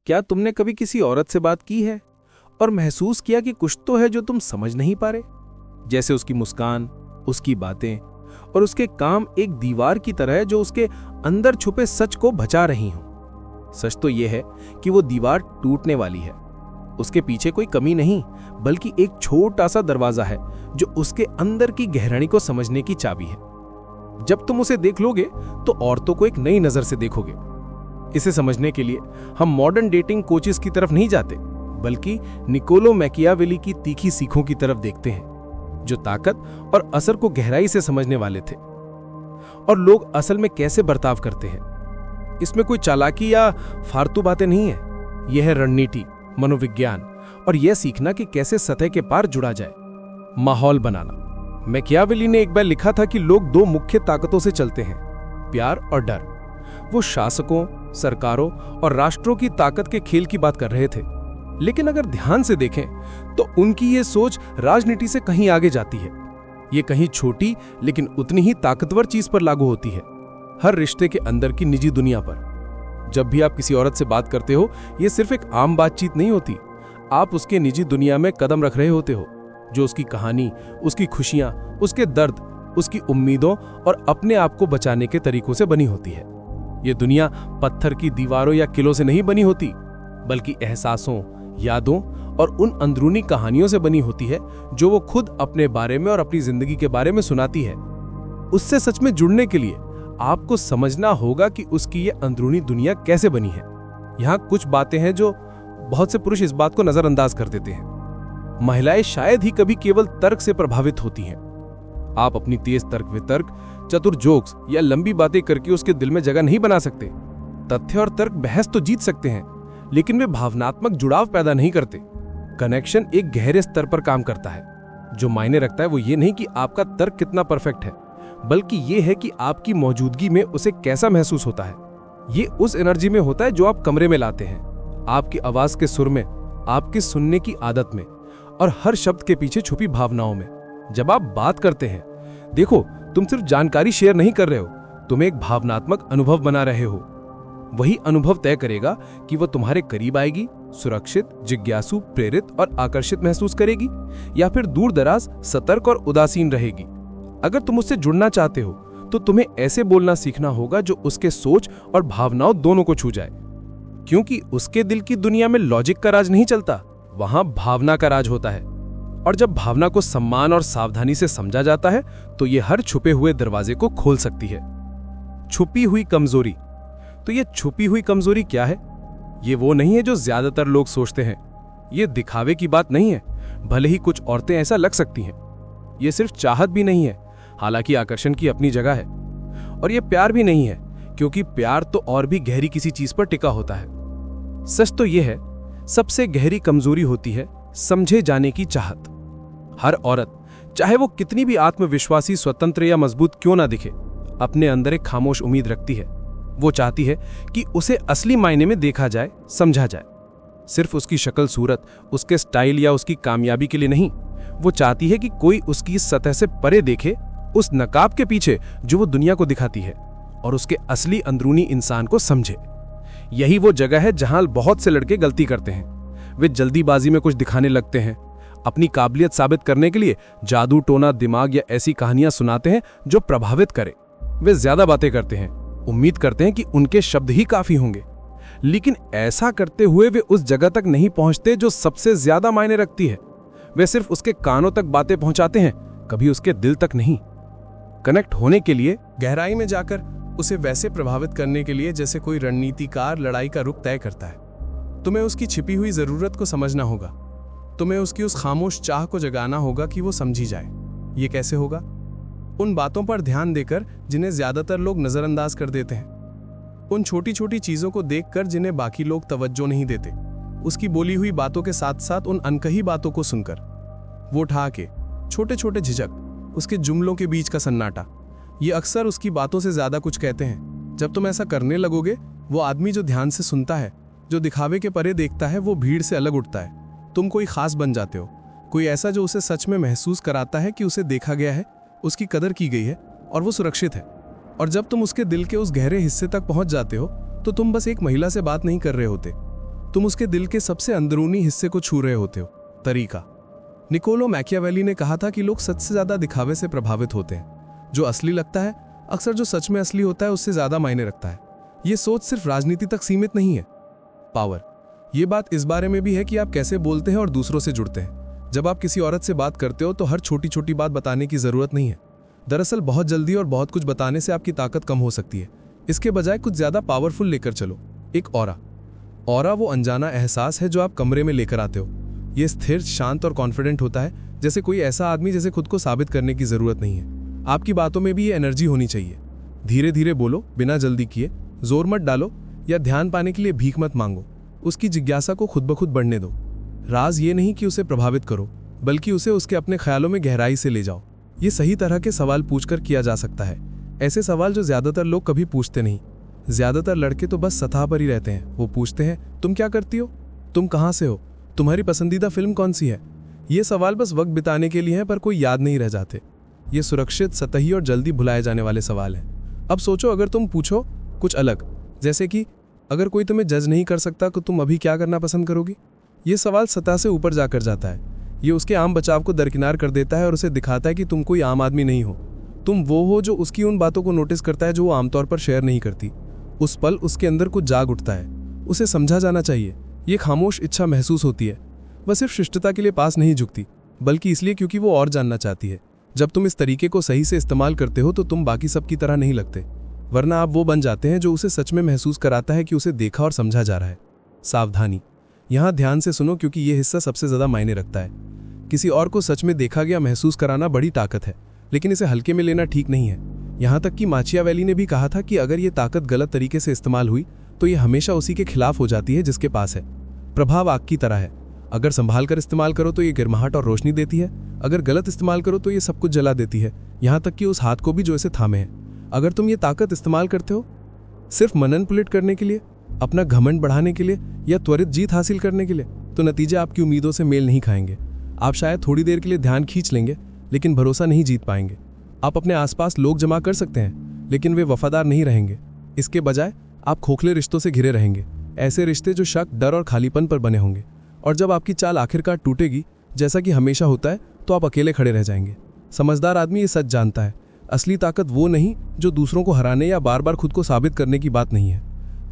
क्या तुमने कभी किसी औरत से बात की है और महसूस किया कि कुछ तो है जो तुम समझ नहीं पा रहे? जैसे उसकी मुस्कान, उसकी बातें और उसके काम एक दीवार की तरह है जो उसके अंदर छुपे सच को बचा रही हो। सच तो यह है कि वो दीवार टूटने वाली है। उसके पीछे कोई कमी नहीं, बल्कि एक छोटा सा दरवाजा है जो उसके अंदर की गहराई को समझने की चाबी है। जब तुम उसे देख लोगे तो औरतों को एक नई नजर से देखोगे। इसे समझने के लिए हम मॉडर्न डेटिंग कोचेस की तरफ नहीं जाते, बल्कि निकोलो मैकियावेली की तीखी सीखों की तरफ देखते हैं, जो ताकत और असर को गहराई से समझने वाले थे। और लोग असल में कैसे बर्ताव करते हैं, इसमें कोई चालाकी या फालतू बातें नहीं है। यह है रणनीति, मनोविज्ञान और यह सीखना कि कैसे सतह के पार जुड़ा जाए। माहौल बनाना। मैकियावेली ने एक बार लिखा था कि लोग दो मुख्य ताकतों से चलते हैं, प्यार और डर। वो शासकों, सरकारों और राष्ट्रों की ताकत के खेल की बात कर रहे थे, लेकिन अगर ध्यान से देखें तो उनकी ये सोच राजनीति से कहीं आगे जाती है। ये कहीं छोटी लेकिन उतनी ही ताकतवर चीज पर लागू होती है, हर रिश्ते के अंदर की निजी दुनिया पर। जब भी आप किसी औरत से बात करते हो, ये सिर्फ एक आम बातचीत नहीं होती। आप उसके निजी दुनिया में कदम रख रहे होते हो, जो उसकी कहानी, उसकी खुशियां, उसके दर्द, उसकी उम्मीदों और अपने आप को बचाने के तरीकों से बनी होती है। ये दुनिया पत्थर की दीवारों या किलों से नहीं बनी होती, बल्कि एहसासों, यादों और उन अंदरूनी कहानियों से बनी होती है जो वो खुद अपने बारे में और अपनी जिंदगी के बारे में सुनाती है। उससे सच में जुड़ने के लिए आपको समझना होगा कि उसकी ये अंदरूनी दुनिया कैसे बनी है। यहाँ कुछ बातें हैं जो बहुत से पुरुष इस बात को नजरअंदाज कर देते हैं। महिलाएं शायद ही कभी केवल तर्क से प्रभावित होती हैं। आप अपनी तेज तर्क वितर्क, चतुर जोक्स या लंबी बातें करके उसके दिल में जगह नहीं बना सकते। तथ्य और तर्क बहस तो जीत सकते हैं, लेकिन वे भावनात्मक जुड़ाव पैदा नहीं करते। कनेक्शन एक गहरे स्तर पर काम करता है। जो मायने रखता है वो ये नहीं कि आपका तर्क कितना परफेक्ट है, बल्कि ये है कि आपकी मौजूदगी में उसे कैसा महसूस होता है। ये उस एनर्जी में होता है जो आप कमरे में लाते हैं, आपकी आवाज के सुर में, आपकी सुनने की आदत में और हर शब्द के पीछे छुपी भावनाओं में। जब आप बात करते हैं, देखो, तुम सिर्फ जानकारी शेयर नहीं कर रहे हो, तुम एक भावनात्मक अनुभव बना रहे हो। वही अनुभव तय करेगा कि वो तुम्हारे करीब आएगी, सुरक्षित, जिज्ञासु, प्रेरित और आकर्षित महसूस करेगी, या फिर दूर दराज, सतर्क और उदासीन रहेगी। अगर तुम उससे जुड़ना चाहते हो तो तुम्हें ऐसे बोलना सीखना होगा जो उसके सोच और भावनाओं दोनों को छू जाए, क्योंकि उसके दिल की दुनिया में लॉजिक का राज नहीं चलता, वहां भावना का राज होता है। और जब भावना को सम्मान और सावधानी से समझा जाता है तो ये हर छुपे हुए दरवाजे को खोल सकती है। छुपी हुई कमजोरी। तो ये छुपी हुई कमजोरी क्या है? ये वो नहीं है जो ज्यादातर लोग सोचते हैं। ये दिखावे की बात नहीं है, भले ही कुछ औरतें ऐसा लग सकती हैं। ये सिर्फ चाहत भी नहीं है, हालांकि आकर्षण की अपनी जगह है। और ये प्यार भी नहीं है, क्योंकि प्यार तो और भी गहरी किसी चीज पर टिका होता है। सच तो यह है, सबसे गहरी कमजोरी होती है समझे जाने की चाहत। हर औरत, चाहे वो कितनी भी आत्मविश्वासी, स्वतंत्र या मजबूत क्यों ना दिखे, अपने अंदर एक खामोश उम्मीद रखती है। वो चाहती है कि उसे असली मायने में देखा जाए, समझा जाए। सिर्फ उसकी शक्ल सूरत, उसके स्टाइल या उसकी कामयाबी के लिए नहीं। वो चाहती है कि कोई उसकी सतह से परे देखे, उस नकाब के पीछे जो वो दुनिया को दिखाती है, और उसके असली अंदरूनी इंसान को समझे। यही वो जगह है जहां बहुत से लड़के गलती करते हैं। वे जल्दीबाजी में कुछ दिखाने लगते हैं, अपनी काबिलियत साबित करने के लिए जादू टोना दिमाग या ऐसी कहानियां सुनाते हैं जो प्रभावित करे। वे ज्यादा बातें करते हैं, उम्मीद करते हैं कि उनके शब्द ही काफी होंगे, लेकिन ऐसा करते हुए वे उस जगह तक नहीं पहुंचते जो सबसे ज्यादा मायने रखती है। वे सिर्फ उसके कानों तक बातें पहुंचाते हैं, कभी उसके दिल तक नहीं। कनेक्ट होने के लिए, गहराई में जाकर उसे वैसे प्रभावित करने के लिए जैसे कोई रणनीतिकार लड़ाई का रुख तय करता है, तुम्हें उसकी छिपी हुई जरूरत को समझना होगा। तुम्हें उसकी उस खामोश चाह को जगाना होगा कि वो समझी जाए। ये कैसे होगा? उन बातों पर ध्यान देकर जिन्हें ज्यादातर लोग नजरअंदाज कर देते हैं। उन छोटी छोटी चीजों को देखकर जिन्हें बाकी लोग तवज्जो नहीं देते। उसकी बोली हुई बातों के साथ साथ उन अनकही बातों को सुनकर, वो ठहाके, छोटे छोटे झिझक, उसके जुमलों के बीच का सन्नाटा, ये अक्सर उसकी बातों से ज्यादा कुछ कहते हैं। जब तुम ऐसा करने लगोगे, वो आदमी जो ध्यान से सुनता है, जो दिखावे के परे देखता है, वो भीड़ से अलग उठता है। तुम कोई खास बन जाते हो, कोई ऐसा जो उसे सच में महसूस कराता है कि उसे देखा गया है, उसकी कदर की गई है और वो सुरक्षित है। और जब तुम उसके दिल के उस गहरे हिस्से तक पहुंच जाते हो तो तुम बस एक महिला से बात नहीं कर रहे होते, तुम उसके दिल के सबसे अंदरूनी हिस्से को छू रहे होते हो। तरीका। निकोलो मैकियावेली ने कहा था कि लोग सच से ज्यादा दिखावे से प्रभावित होते हैं। जो असली लगता है अक्सर जो सच में असली होता है उससे ज्यादा मायने रखता है। ये सोच सिर्फ राजनीति तक सीमित नहीं है। पावर। ये बात इस बारे में भी है कि आप कैसे बोलते हैं और दूसरों से जुड़ते हैं। जब आप किसी औरत से बात करते हो तो हर छोटी छोटी बात बताने की जरूरत नहीं है। दरअसल बहुत जल्दी और बहुत कुछ बताने से आपकी ताकत कम हो सकती है। इसके बजाय कुछ ज्यादा पावरफुल लेकर चलो। एक ऑरा। ऑरा वो अनजाना एहसास है जो आप कमरे में लेकर आते हो। ये स्थिर, शांत और कॉन्फिडेंट होता है, जैसे कोई ऐसा आदमी जैसे खुद को साबित करने की जरूरत नहीं है। आपकी बातों में भी ये एनर्जी होनी चाहिए। धीरे धीरे बोलो, बिना जल्दी किए। जोर मत डालो या ध्यान पाने के लिए भीख मत मांगो। उसकी जिज्ञासा को खुद ब खुद बढ़ने दो। राज ये नहीं कि उसे प्रभावित करो, बल्कि उसे उसके अपने ख्यालों में गहराई से ले जाओ। ये सही तरह के सवाल पूछकर किया जा सकता है, ऐसे सवाल जो ज्यादातर लोग कभी पूछते नहीं। ज्यादातर लड़के तो बस सतह पर ही रहते हैं। वो पूछते हैं, तुम क्या करती हो, तुम कहाँ से हो, तुम्हारी पसंदीदा फिल्म कौन सी है। ये सवाल बस वक्त बिताने के लिए हैं, पर कोई याद नहीं रह जाते। ये सुरक्षित, सतही और जल्दी भुलाए जाने वाले सवाल हैं। अब सोचो, अगर तुम पूछो कुछ अलग, जैसे कि अगर कोई तुम्हें जज नहीं कर सकता तो तुम अभी क्या करना पसंद करोगी। ये सवाल सतह से ऊपर जाकर जाता है। ये उसके आम बचाव को दरकिनार कर देता है और उसे दिखाता है कि तुम कोई आम आदमी नहीं हो। तुम वो हो जो उसकी उन बातों को नोटिस करता है जो वो आमतौर पर शेयर नहीं करती। उस पल उसके अंदर कुछ जाग उठता है। उसे समझा जाना चाहिए। ये खामोश इच्छा महसूस होती है। वह सिर्फ शिष्टता के लिए पास नहीं झुकती, बल्कि इसलिए क्योंकि वो और जानना चाहती है। जब तुम इस तरीके को सही से इस्तेमाल करते हो तो तुम बाकी सब की तरह नहीं लगते, वरना आप वो बन जाते हैं जो उसे सच में महसूस कराता है कि उसे देखा और समझा जा रहा है। सावधानी। यहाँ ध्यान से सुनो, क्योंकि ये हिस्सा सबसे ज्यादा मायने रखता है। किसी और को सच में देखा गया महसूस कराना बड़ी ताकत है, लेकिन इसे हल्के में लेना ठीक नहीं है। यहाँ तक कि माचियावेली ने भी कहा था कि अगर ये ताकत गलत तरीके से इस्तेमाल हुई तो ये हमेशा उसी के खिलाफ हो जाती है जिसके पास है। प्रभाव आग की तरह है। अगर संभाल कर इस्तेमाल करो तो ये गर्माहट और रोशनी देती है, अगर गलत इस्तेमाल करो तो ये सब कुछ जला देती है, यहाँ तक कि उस हाथ को भी जो इसे थामे है। अगर तुम ये ताकत इस्तेमाल करते हो सिर्फ मैनिपुलेट करने के लिए, अपना घमंड बढ़ाने के लिए या त्वरित जीत हासिल करने के लिए, तो नतीजे आपकी उम्मीदों से मेल नहीं खाएंगे। आप शायद थोड़ी देर के लिए ध्यान खींच लेंगे, लेकिन भरोसा नहीं जीत पाएंगे। आप अपने आसपास लोग जमा कर सकते हैं, लेकिन वे वफादार नहीं रहेंगे। इसके बजाय आप खोखले रिश्तों से घिरे रहेंगे, ऐसे रिश्ते जो शक, डर और खालीपन पर बने होंगे। और जब आपकी चाल आखिरकार टूटेगी, जैसा कि हमेशा होता है, तो आप अकेले खड़े रह जाएंगे। समझदार आदमी ये सच जानता है। असली ताकत वो नहीं जो दूसरों को हराने या बार बार खुद को साबित करने की बात नहीं है।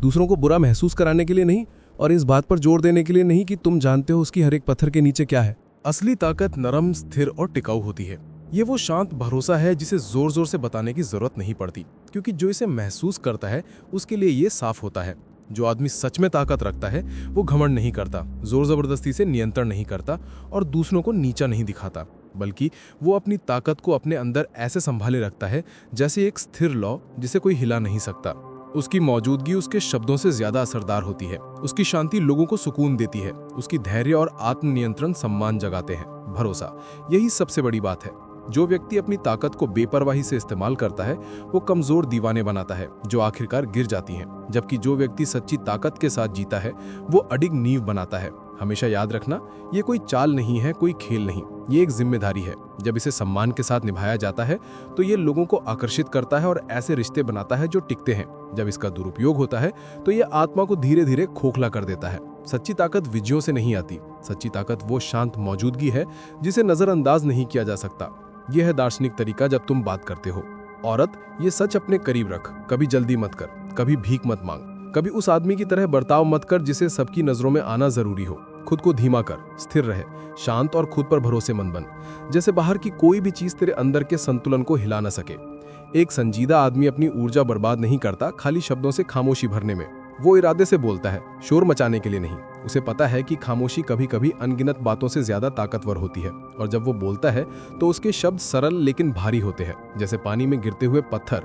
दूसरों को बुरा महसूस कराने के लिए नहीं, और इस बात पर जोर देने के लिए नहीं कि तुम जानते हो उसकी हर एक पत्थर के नीचे क्या है। असली ताकत नरम, स्थिर और टिकाऊ होती है। ये वो शांत भरोसा है जिसे जोर जोर से बताने की जरूरत नहीं पड़ती, क्योंकि जो इसे महसूस करता है उसके लिए ये साफ होता है। जो आदमी सच में ताकत रखता है वो घमंड नहीं करता, जोर जबरदस्ती से नियंत्रण नहीं करता और दूसरों को नीचा नहीं दिखाता, बल्कि वो अपनी ताकत को अपने अंदर ऐसे संभाले रखता है जैसे एक स्थिर लौ जिसे कोई हिला नहीं सकता। उसकी मौजूदगी उसके शब्दों से ज्यादा असरदार होती है। उसकी शांति लोगों को सुकून देती है। उसकी धैर्य और आत्मनियंत्रण सम्मान जगाते हैं। भरोसा, यही सबसे बड़ी बात है। जो व्यक्ति अपनी ताकत को बेपरवाही से इस्तेमाल करता है वो कमजोर दीवाने बनाता है जो आखिरकार गिर जाती हैं, जबकि जो व्यक्ति सच्ची ताकत के साथ जीता है वो अडिग नींव बनाता है। हमेशा याद रखना, ये कोई चाल नहीं है, कोई खेल नहीं, ये एक जिम्मेदारी है। जब इसे सम्मान के साथ निभाया जाता है तो ये लोगों को आकर्षित करता है और ऐसे रिश्ते बनाता है जो टिकते हैं। जब इसका दुरुपयोग होता है तो ये आत्मा को धीरे धीरे खोखला कर देता है। सच्ची ताकत विजयों से नहीं आती। सच्ची ताकत वो शांत मौजूदगी है जिसे नजरअंदाज नहीं किया जा सकता। यह है दार्शनिक तरीका जब तुम बात करते हो। औरत, ये सच अपने करीब रख। कभी जल्दी मत कर, कभी भीख मत मांग, कभी उस आदमी की तरह बर्ताव मत कर जिसे सबकी नजरों में आना जरूरी हो। खुद को धीमा कर, स्थिर रहे, शांत और खुद पर भरोसेमंद बन, जैसे बाहर की कोई भी चीज तेरे अंदर के संतुलन को हिला न सके। एक संजीदा आदमी अपनी ऊर्जा बर्बाद नहीं करता खाली शब्दों से खामोशी भरने में। वो इरादे से बोलता है, शोर मचाने के लिए नहीं। उसे पता है कि खामोशी कभी कभी अनगिनत बातों से ज्यादा ताकतवर होती है, और जब वो बोलता है तो उसके शब्द सरल लेकिन भारी होते हैं, जैसे पानी में गिरते हुए पत्थर।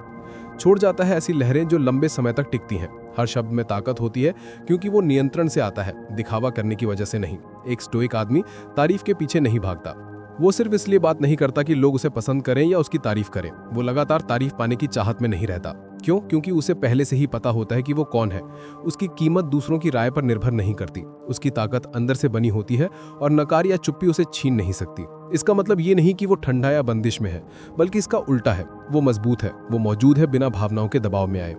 छोड़ जाता है ऐसी लहरें जो लंबे समय तक टिकती हैं। हर शब्द में ताकत होती है क्योंकि वो नियंत्रण से आता है, दिखावा करने की वजह से नहीं। एक स्टोइक आदमी तारीफ के पीछे नहीं भागता। वो सिर्फ इसलिए बात नहीं करता कि लोग उसे पसंद करें या उसकी तारीफ करें। वो लगातार तारीफ पाने की चाहत में नहीं रहता। क्यों? क्योंकि उसे पहले से ही पता होता है कि वो कौन है। उसकी कीमत दूसरों की राय पर निर्भर नहीं करती। उसकी ताकत अंदर से बनी होती है और नकार या चुप्पी उसे छीन नहीं सकती। इसका मतलब ये नहीं कि वो ठंडा या बंदिश में है, बल्कि इसका उल्टा है। वो मजबूत है, वो मौजूद है बिना भावनाओं के दबाव में आए।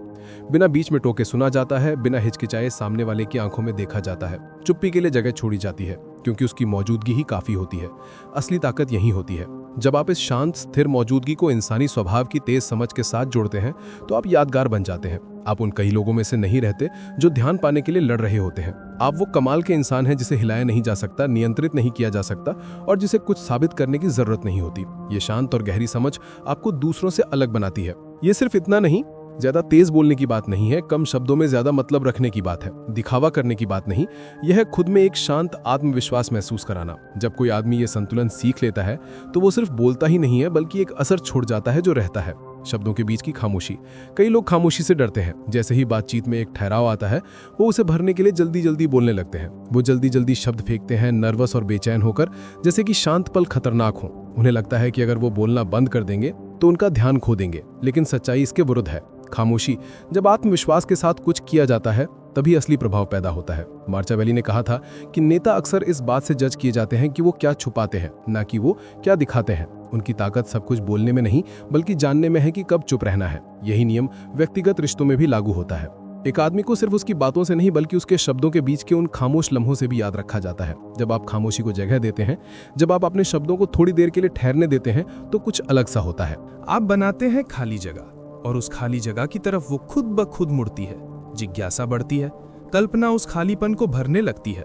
बिना बीच में टोके सुना जाता है, बिना हिचकिचाए सामने वाले की आंखों में देखा जाता है। चुप्पी के लिए जगह छोड़ी जाती है, क्योंकि उसकी मौजूदगी ही काफी होती है। असली ताकत यही होती है। जब आप इस शांत स्थिर मौजूदगी को इंसानी स्वभाव की तेज समझ के साथ जोड़ते हैं तो आप यादगार बन जाते हैं। आप उन कई लोगों में से नहीं रहते जो ध्यान पाने के लिए लड़ रहे होते हैं। आप वो कमाल के इंसान हैं जिसे हिलाया नहीं जा सकता, नियंत्रित नहीं किया जा सकता और जिसे कुछ साबित करने की जरूरत नहीं होती। ये शांत और गहरी समझ आपको दूसरों से अलग बनाती है। ये सिर्फ इतना नहीं, ज्यादा तेज बोलने की बात नहीं है, कम शब्दों में ज्यादा मतलब रखने की बात है, दिखावा करने की बात नहीं। यह है खुद में एक शांत आत्मविश्वास महसूस कराना। जब कोई आदमी ये संतुलन सीख लेता है तो वो सिर्फ बोलता ही नहीं है, बल्कि एक असर छोड़ जाता है जो रहता है। शब्दों के बीच की खामोशी। कई लोग खामोशी से डरते हैं। जैसे ही बातचीत में एक ठहराव आता है, वो उसे भरने के लिए जल्दी जल्दी बोलने लगते हैं। वो जल्दी जल्दी शब्द फेंकते हैं, नर्वस और बेचैन होकर, जैसे कि शांत पल खतरनाक हो। उन्हें लगता है कि अगर वो बोलना बंद कर देंगे तो उनका ध्यान खो देंगे, लेकिन सच्चाई इसके विरुद्ध है। खामोशी, जब आत्मविश्वास के साथ कुछ किया जाता है तभी असली प्रभाव पैदा होता है। मार्चावेली ने कहा था कि नेता अक्सर इस बात से जज किए जाते हैं कि वो क्या छुपाते हैं, ना कि वो क्या दिखाते हैं। उनकी ताकत सब कुछ बोलने में नहीं, बल्कि जानने में है कि कब चुप रहना है। यही नियम व्यक्तिगत रिश्तों में भी लागू होता है। एक आदमी को सिर्फ उसकी बातों से नहीं, बल्कि उसके शब्दों के बीच के उन खामोश लम्हों से भी याद रखा जाता है। जब आप खामोशी को जगह देते हैं, जब आप अपने शब्दों को थोड़ी देर के लिए ठहरने देते हैं, तो कुछ अलग सा होता है। आप बनाते हैं खाली जगह, और उस खाली जगह की तरफ वो खुद ब खुद मुड़ती है। जिज्ञासा बढ़ती है, कल्पना उस खालीपन को भरने लगती है।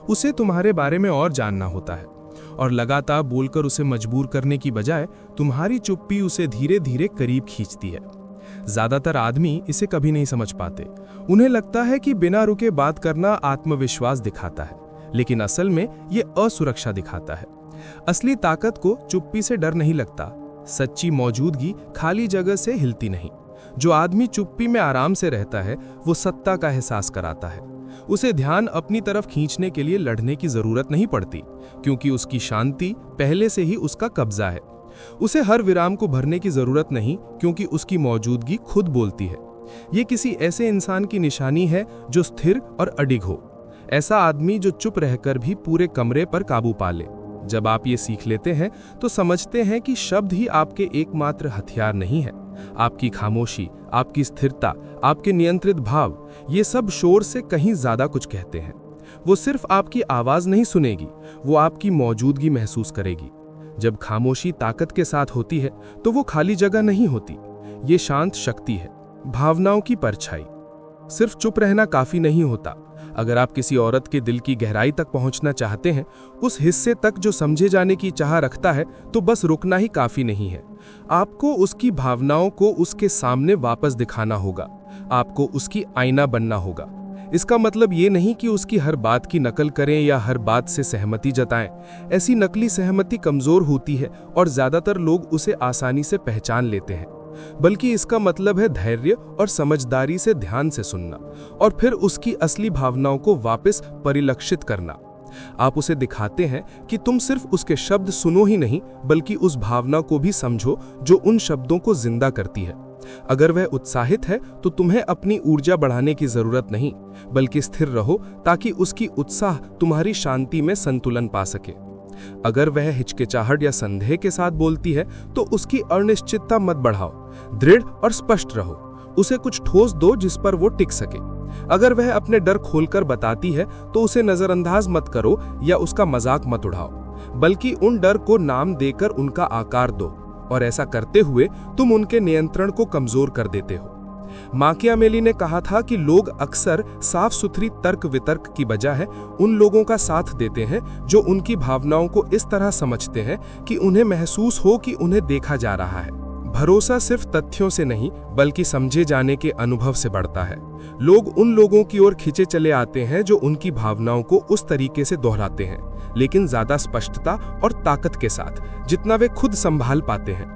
उसे तुम्हारे बारे में और जानना होता है, और लगातार बोलकर उसे मजबूर करने की बजाय तुम्हारी चुप्पी उसे धीरे धीरे करीब खींचती है। ज्यादातर आदमी इसे कभी नहीं समझ पाते। उन्हें लगता है कि बिना रुके बात करना आत्मविश्वास दिखाता है, लेकिन असल में ये असुरक्षा दिखाता है। असली ताकत को चुप्पी से डर नहीं लगता। सच्ची मौजूदगी खाली जगह से हिलती नहीं। जो आदमी चुप्पी में आराम से रहता है, वो सत्ता का एहसास कराता है। उसे ध्यान अपनी तरफ खींचने के लिए लड़ने की जरूरत नहीं पड़ती, क्योंकि उसकी शांति पहले से ही उसका कब्जा है। उसे हर विराम को भरने की जरूरत नहीं, क्योंकि उसकी मौजूदगी खुद बोलती है। ये किसी ऐसे इंसान की निशानी है जो स्थिर और अडिग हो। ऐसा आदमी जो चुप रहकर भी पूरे कमरे पर काबू पा ले। जब आप ये सीख लेते हैं तो समझते हैं कि शब्द ही आपके एकमात्र हथियार नहीं है। आपकी खामोशी, आपकी स्थिरता, आपके नियंत्रित भाव, ये सब शोर से कहीं ज्यादा कुछ कहते हैं। वो सिर्फ आपकी आवाज नहीं सुनेगी, वो आपकी मौजूदगी महसूस करेगी। जब खामोशी ताकत के साथ होती है तो वो खाली जगह नहीं होती, ये शांत शक्ति है, भावनाओं की परछाई। सिर्फ चुप रहना काफी नहीं होता। अगर आप किसी औरत के दिल की गहराई तक पहुंचना चाहते हैं, उस हिस्से तक जो समझे जाने की चाह रखता है, तो बस रुकना ही काफी नहीं है। आपको उसकी भावनाओं को उसके सामने वापस दिखाना होगा। आपको उसकी आईना बनना होगा। इसका मतलब ये नहीं कि उसकी हर बात की नकल करें या हर बात से सहमति जताएं। ऐसी नकली सहमति कमजोर होती है और ज्यादातर लोग उसे आसानी से पहचान लेते हैं। बल्कि इसका मतलब है धैर्य और समझदारी से ध्यान से सुनना और फिर उसकी असली भावनाओं को वापस परिलक्षित करना। आप उसे दिखाते हैं कि तुम सिर्फ उसके शब्द सुनो ही नहीं, बल्कि उस भावना को भी समझो जो उन शब्दों को जिंदा करती है। अगर वह उत्साहित है तो तुम्हें अपनी ऊर्जा बढ़ाने की जरूरत नहीं, बल्कि स्थिर रहो ताकि उसकी उत्साह तुम्हारी शांति में संतुलन पा सके। अगर वह हिचकिचाहट या संदेह के साथ बोलती है तो उसकी अनिश्चितता मत बढ़ाओ, दृढ़ और स्पष्ट रहो। उसे कुछ ठोस दो जिस पर वो टिक सके। अगर वह अपने डर खोलकर बताती है तो उसे नजरअंदाज मत करो या उसका मजाक मत उड़ाओ, बल्कि उन डर को नाम देकर उनका आकार दो, और ऐसा करते हुए तुम उनके नियंत्रण को कमजोर कर देते हो। माकियावेली ने कहा था कि लोग अक्सर साफ सुथरी तर्क वितर्क की बजाय उन लोगों का साथ देते हैं जो उनकी भावनाओं को इस तरह समझते हैं कि उन्हें महसूस हो कि उन्हें देखा जा रहा है। भरोसा सिर्फ तथ्यों से नहीं, बल्कि समझे जाने के अनुभव से बढ़ता है। लोग उन लोगों की ओर खींचे चले आते हैं जो उनकी भावनाओं को उस तरीके से दोहराते हैं, लेकिन ज्यादा स्पष्टता और ताकत के साथ जितना वे खुद संभाल पाते हैं।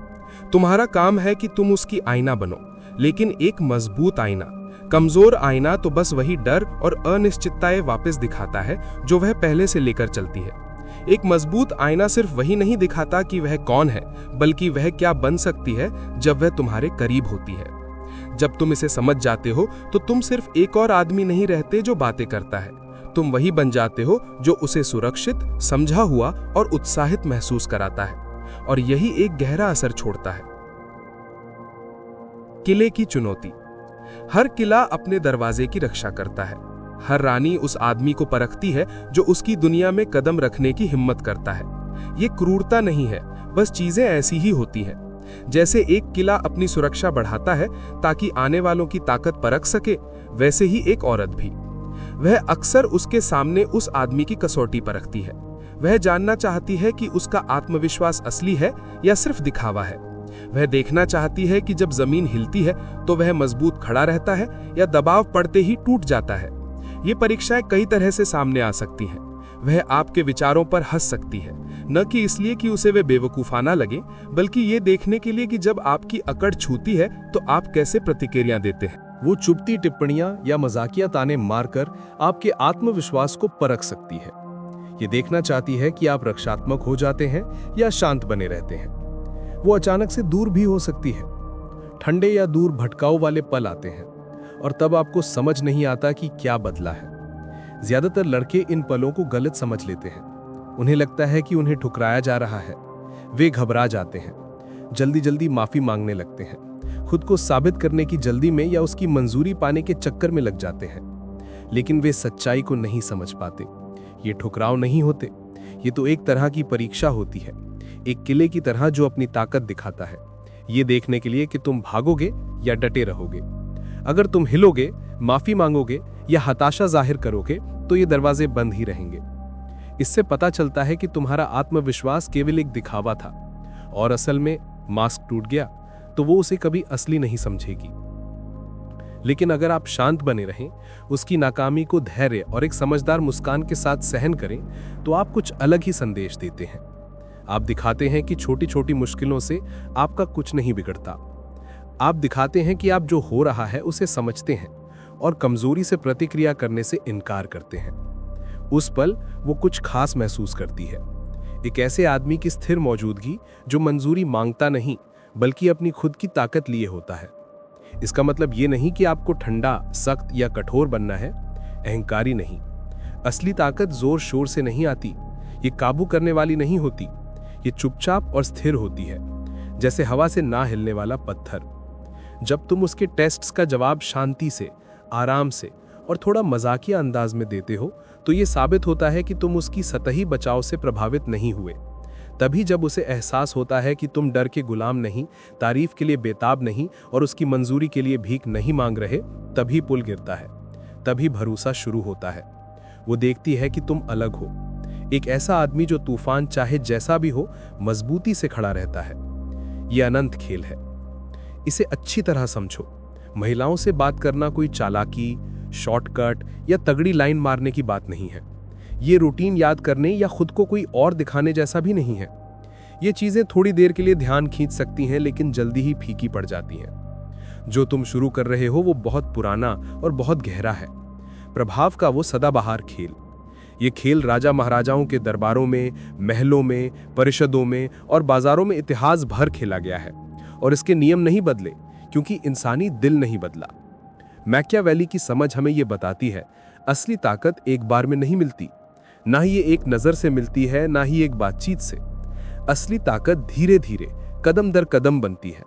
तुम्हारा काम है कि तुम उसकी आईना बनो, लेकिन एक मजबूत आईना। कमजोर आईना तो बस वही डर और अनिश्चितताएं वापस दिखाता है जो वह पहले से लेकर चलती है। एक मजबूत आईना सिर्फ वही नहीं दिखाता कि वह कौन है, बल्कि वह क्या बन सकती है जब वह तुम्हारे करीब होती है। जब तुम इसे समझ जाते हो तो तुम सिर्फ एक और आदमी नहीं रहते जो बातें करता है, तुम वही बन जाते हो जो उसे सुरक्षित, समझा हुआ और उत्साहित महसूस कराता है, और यही एक गहरा असर छोड़ता है। किले की चुनौती। हर किला अपने दरवाजे की रक्षा करता है। हर रानी उस आदमी को परखती है जो उसकी दुनिया में कदम रखने की हिम्मत करता है। ये क्रूरता नहीं है, बस चीजें ऐसी ही होती हैं। जैसे एक किला अपनी सुरक्षा बढ़ाता है ताकि आने वालों की ताकत परख सके, वैसे ही एक औरत भी। वह अक्सर उसके सामने उस आदमी की कसौटी परखती है। वह जानना चाहती है कि उसका आत्मविश्वास असली है या सिर्फ दिखावा है। वह देखना चाहती है कि जब जमीन हिलती है तो वह मजबूत खड़ा रहता है या दबाव पड़ते ही टूट जाता है। ये परीक्षाएं कई तरह से सामने आ सकती हैं। वह आपके विचारों पर हंस सकती है, न कि इसलिए कि उसे वे बेवकूफाना लगे, बल्कि ये देखने के लिए कि जब आपकी अकड़ छूती है तो आप कैसे प्रतिक्रिया देते हैं। वो चुपती टिप्पणियां या मजाकिया ताने मारकर आपके आत्मविश्वास को परख सकती है। ये देखना चाहती है कि आप रक्षात्मक हो जाते हैं या शांत बने रहते हैं। वो अचानक से दूर भी हो सकती है। ठंडे या दूर भटकाऊ वाले पल आते हैं और तब आपको समझ नहीं आता कि क्या बदला है। ज्यादातर लड़के इन पलों को गलत समझ लेते हैं। उन्हें लगता है कि उन्हें ठुकराया जा रहा है। वे घबरा जाते हैं, जल्दी जल्दी माफी मांगने लगते हैं, खुद को साबित करने की जल्दी में या उसकी मंजूरी पाने के चक्कर में लग जाते हैं। लेकिन वे सच्चाई को नहीं समझ पाते। ये ठुकराव नहीं होते, ये तो एक तरह की परीक्षा होती है, एक किले की तरह जो अपनी ताकत दिखाता है, ये देखने के लिए कि तुम भागोगे या डटे रहोगे। अगर तुम हिलोगे, माफी मांगोगे या हताशा जाहिर करोगे तो ये दरवाजे बंद ही रहेंगे। इससे पता चलता है कि तुम्हारा आत्मविश्वास केवल एक दिखावा था और असल में मास्क टूट गया तो वो उसे कभी असली नहीं समझेगी। लेकिन अगर आप शांत बने रहें, उसकी नाकामी को धैर्य और एक समझदार मुस्कान के साथ सहन करें, तो आप कुछ अलग ही संदेश देते हैं। आप दिखाते हैं कि छोटी छोटी मुश्किलों से आपका कुछ नहीं बिगड़ता। आप दिखाते हैं कि आप जो हो रहा है उसे समझते हैं और कमजोरी से प्रतिक्रिया करने से इनकार करते हैं। उस पल वो कुछ खास महसूस करती है, एक ऐसे आदमी की स्थिर मौजूदगी जो मंजूरी मांगता नहीं बल्कि अपनी खुद की ताकत लिए होता है। इसका मतलब ये नहीं कि आपको ठंडा, सख्त या कठोर बनना है, अहंकारी नहीं। असली ताकत जोर शोर से नहीं आती, ये काबू करने वाली नहीं होती, ये चुपचाप और स्थिर होती है, जैसे हवा से ना हिलने वाला पत्थर। जब तुम उसके टेस्ट्स का जवाब शांति से, आराम से और थोड़ा मजाकिया अंदाज में देते हो, तो ये साबित होता है कि तुम उसकी सतही बचाव से प्रभावित नहीं हुए। तभी जब उसे एहसास होता है कि तुम डर के गुलाम नहीं, तारीफ के लिए बेताब नहीं और उसकी मंजूरी के लिए भीख नहीं मांग रहे, तभी पुल गिरता है, तभी भरोसा शुरू होता है। वो देखती है कि तुम अलग हो, एक ऐसा आदमी जो तूफान चाहे जैसा भी हो मजबूती से खड़ा रहता है। ये अनंत खेल है, इसे अच्छी तरह समझो। महिलाओं से बात करना कोई चालाकी, शॉर्टकट या तगड़ी लाइन मारने की बात नहीं है। ये रूटीन याद करने या खुद को कोई और दिखाने जैसा भी नहीं है। ये चीजें थोड़ी देर के लिए ध्यान खींच सकती हैं, लेकिन जल्दी ही फीकी पड़ जाती हैं। जो तुम शुरू कर रहे हो वो बहुत पुराना और बहुत गहरा है, प्रभाव का वो सदाबहार खेल। ये खेल राजा महाराजाओं के दरबारों में, महलों में, परिषदों में और बाजारों में इतिहास भर खेला गया है, और इसके नियम नहीं बदले क्योंकि इंसानी दिल नहीं बदला। मैकियावेली की समझ हमें ये बताती है, असली ताकत एक बार में नहीं मिलती, ना ही ये एक नजर से मिलती है, ना ही एक बातचीत से। असली ताकत धीरे धीरे, कदम दर कदम बनती है।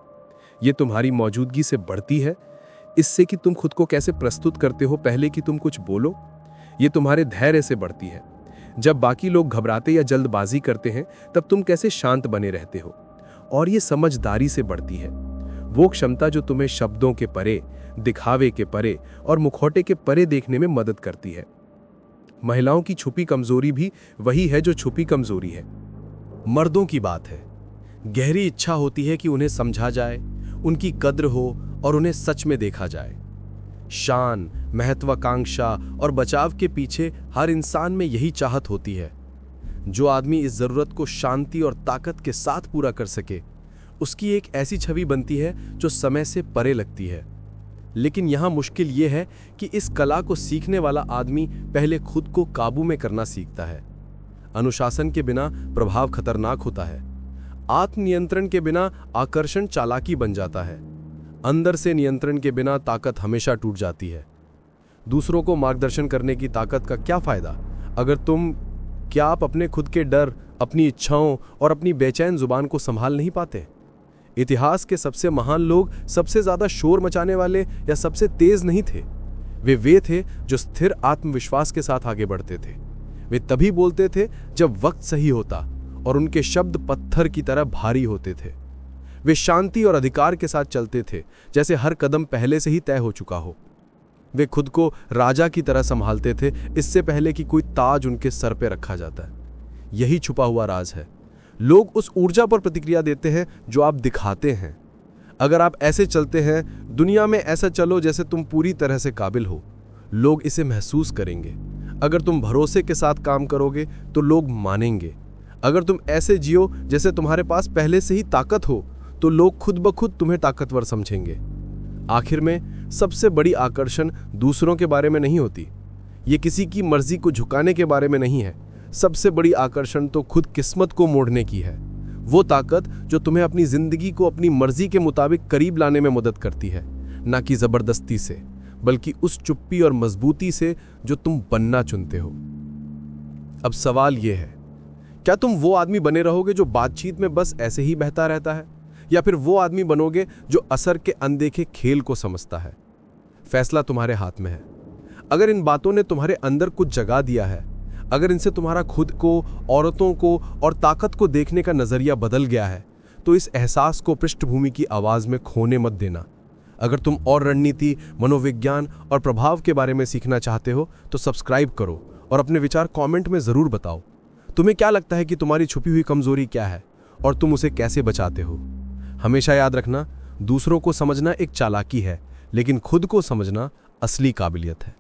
ये तुम्हारी मौजूदगी से बढ़ती है, इससे कि तुम खुद को कैसे प्रस्तुत करते हो पहले कि तुम कुछ बोलो। ये तुम्हारे धैर्य से बढ़ती है। जब बाकी लोग घबराते या जल्दबाजी करते हैं, तब तुम कैसे शांत बने रहते हो। और ये समझदारी से बढ़ती है, वो क्षमता जो तुम्हें शब्दों के परे, दिखावे के परे और मुखौटे के परे देखने में मदद करती है। महिलाओं की छुपी कमजोरी भी वही है जो छुपी कमजोरी है। मर्दों की बात है, गहरी इच्छा होती है कि उन्हें समझा जाए, उनकी कद्र हो और उन्हें सच में देखा जाए। शान, महत्वाकांक्षा और बचाव के पीछे हर इंसान में यही चाहत होती है। जो आदमी इस जरूरत को शांति और ताकत के साथ पूरा कर सके, उसकी एक ऐसी छवि बनती है जो समय से परे लगती है। लेकिन यहां मुश्किल यह है कि इस कला को सीखने वाला आदमी पहले खुद को काबू में करना सीखता है। अनुशासन के बिना प्रभाव खतरनाक होता है, आत्मनियंत्रण के बिना आकर्षण चालाकी बन जाता है। अंदर से नियंत्रण के बिना ताकत हमेशा टूट जाती है। दूसरों को मार्गदर्शन करने की ताकत का क्या फायदा अगर क्या आप अपने खुद के डर, अपनी इच्छाओं और अपनी बेचैन जुबान को संभाल नहीं पाते? इतिहास के सबसे महान लोग सबसे ज्यादा शोर मचाने वाले या सबसे तेज नहीं थे। वे थे जो स्थिर आत्मविश्वास के साथ आगे बढ़ते थे। वे तभी बोलते थे जब वक्त सही होता और उनके शब्द पत्थर की तरह भारी होते थे। वे शांति और अधिकार के साथ चलते थे, जैसे हर कदम पहले से ही तय हो चुका हो। वे खुद को राजा की तरह संभालते थे, इससे पहले कि कोई ताज उनके सर पे रखा जाता है। यही छुपा हुआ राज है। लोग उस ऊर्जा पर प्रतिक्रिया देते हैं जो आप दिखाते हैं। अगर आप ऐसे चलते हैं, दुनिया में ऐसा चलो जैसे तुम पूरी तरह से काबिल हो, लोग इसे महसूस करेंगे। अगर तुम भरोसे के साथ काम करोगे तो लोग मानेंगे। अगर तुम ऐसे जियो जैसे तुम्हारे पास पहले से ही ताकत हो, तो लोग खुद ब खुद तुम्हें ताकतवर समझेंगे। आखिर में सबसे बड़ी आकर्षण दूसरों के बारे में नहीं होती, ये किसी की मर्जी को झुकाने के बारे में नहीं है। सबसे बड़ी आकर्षण तो खुद किस्मत को मोड़ने की है। वो ताकत जो तुम्हें अपनी जिंदगी को अपनी मर्जी के मुताबिक करीब लाने में मदद करती है, ना कि जबरदस्ती से, बल्कि उस चुप्पी और मजबूती से जो तुम बनना चुनते हो। अब सवाल यह है, क्या तुम वो आदमी बने रहोगे जो बातचीत में बस ऐसे ही बहता रहता है, या फिर वो आदमी बनोगे जो असर के अनदेखे खेल को समझता है? फैसला तुम्हारे हाथ में है। अगर इन बातों ने तुम्हारे अंदर कुछ जगा दिया है, अगर इनसे तुम्हारा खुद को, औरतों को और ताकत को देखने का नजरिया बदल गया है, तो इस एहसास को पृष्ठभूमि की आवाज में खोने मत देना। अगर तुम और रणनीति, मनोविज्ञान और प्रभाव के बारे में सीखना चाहते हो तो सब्सक्राइब करो और अपने विचार कमेंट में जरूर बताओ। तुम्हें क्या लगता है कि तुम्हारी छुपी हुई कमजोरी क्या है और तुम उसे कैसे बचाते हो? हमेशा याद रखना, दूसरों को समझना एक चालाकी है, लेकिन खुद को समझना असली काबिलियत है।